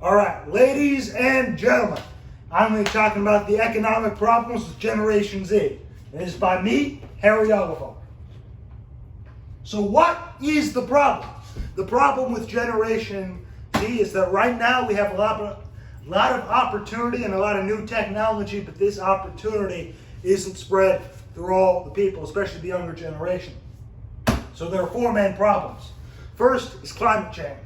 All right, ladies and gentlemen, I'm going to be talking about the economic problems with Generation Z. It is by me, Harry Oliver. So what is the problem? The problem with Generation Z is that right now we have a lot of opportunity and a lot of new technology, but this opportunity isn't spread through all the people, especially the younger generation. So there are four main problems. First is climate change.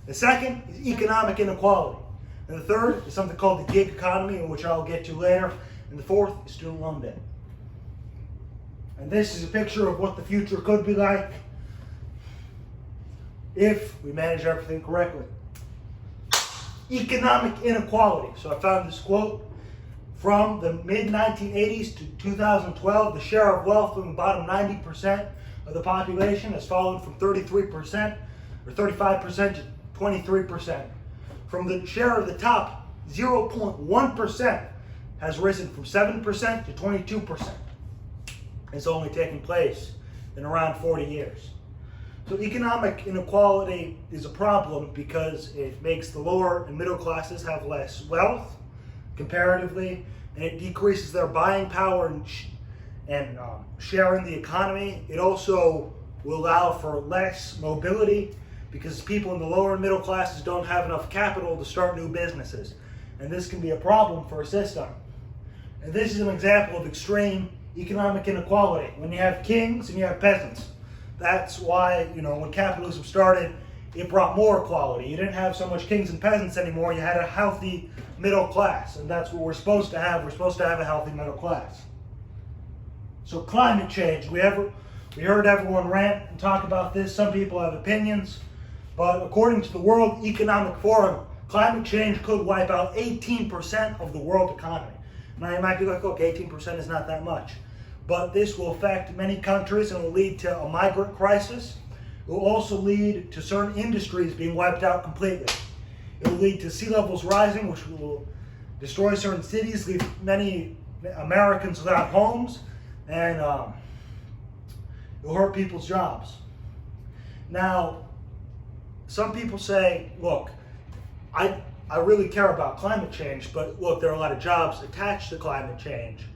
The second is economic inequality. And the third is something called the gig economy, which I'll get to later. And the fourth is student loan debt. And this is a picture of what the future could be like if we manage everything correctly. Economic inequality. So I found this quote from the mid-1980s to 2012. The share of wealth from the bottom 90% of the population has fallen from 33% or 35% to 23%. From the share of the top 0.1% has risen from 7% to 22%. It's only taken place in around 40 years. So economic inequality is a problem because it makes the lower and middle classes have less wealth comparatively, and it decreases their buying power and share in the economy. It also will allow for less mobility because people in the lower and middle classes don't have enough capital to start new businesses. And this can be a problem for a system. And this is an example of extreme economic inequality. When you have kings and you have peasants. That's why, when capitalism started, it brought more equality. You didn't have so much kings and peasants anymore. You had a healthy middle class. And that's what we're supposed to have. We're supposed to have a healthy middle class. So climate change. We heard everyone rant and talk about this. Some people have opinions. But according to the World Economic Forum, climate change could wipe out 18% of the world economy. Now you might be like, okay, 18% is not that much. But this will affect many countries and will lead to a migrant crisis. It will also lead to certain industries being wiped out completely. It will lead to sea levels rising, which will destroy certain cities, leave many Americans without homes, and it will hurt people's jobs. Now, some people say, look, I really care about climate change, but look, there are a lot of jobs attached to climate change.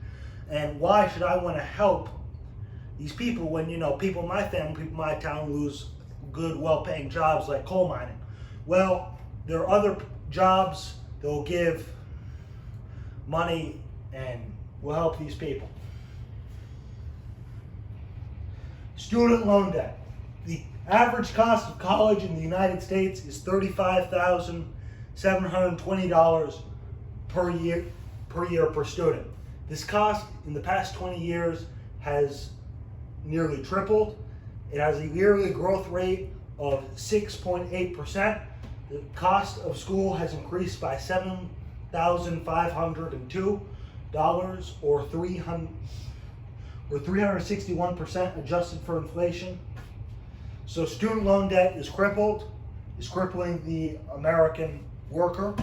And why should I want to help these people when, people in my family, people in my town lose good, well-paying jobs like coal mining? Well, there are other jobs that will give money and will help these people. Student loan debt. The average cost of college in the United States is $35,720 per year per student. This cost in the past 20 years has nearly tripled. It has a yearly growth rate of 6.8%. The cost of school has increased by $7,502 or 361% adjusted for inflation. So student loan debt is crippling the American worker.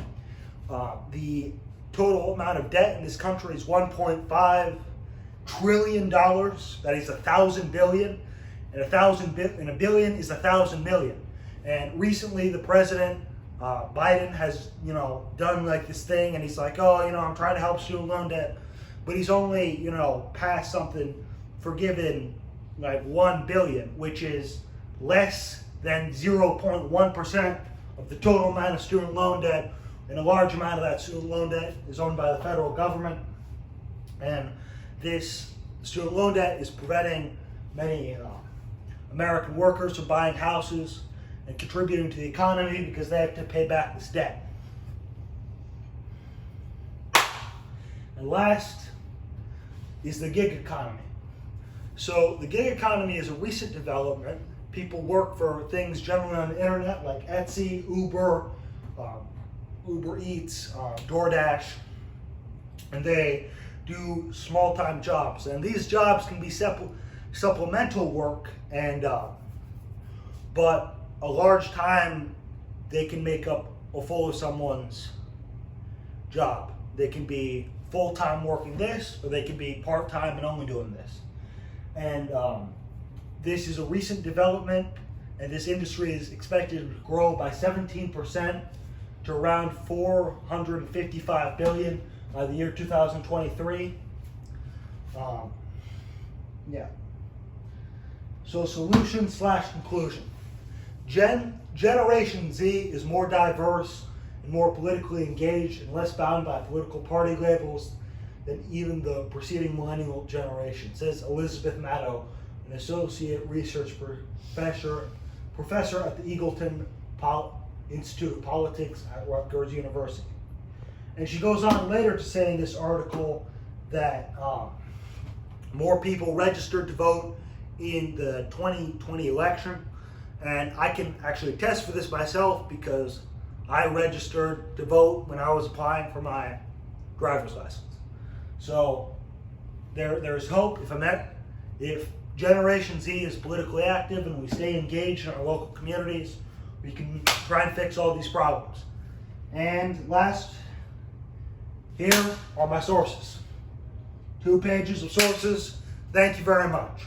The total amount of debt in this country is $1.5 trillion. That is 1,000 billion, and a billion is 1,000 million. And recently, the president Biden has done like this thing, and he's like, I'm trying to help student loan debt, but he's only passed something forgiving like 1 billion, which is less than 0.1% of the total amount of student loan debt. And a large amount of that student loan debt is owned by the federal government. And this student loan debt is preventing many American workers from buying houses and contributing to the economy because they have to pay back this debt. And last is the gig economy. So the gig economy is a recent development. People work for things generally on the internet like Etsy, Uber Eats, DoorDash, and they do small-time jobs. And these jobs can be supplemental work, but a large time they can make up a full of someone's job. They can be full-time working this, or they can be part-time and only doing this. And this is a recent development, and this industry is expected to grow by 17% to around 455 billion by the year 2023. Yeah. So solution / conclusion. Generation Z is more diverse and more politically engaged and less bound by political party labels than even the preceding millennial generation, says Elizabeth Maddow, an associate research professor at the Eagleton Institute of Politics at Rutgers University. And she goes on later to say in this article that more people registered to vote in the 2020 election. And I can actually attest for this myself because I registered to vote when I was applying for my driver's license. So there's hope. If Generation Z is politically active and we stay engaged in our local communities, we can try and fix all these problems. And last, here are my sources. 2 pages of sources. Thank you very much.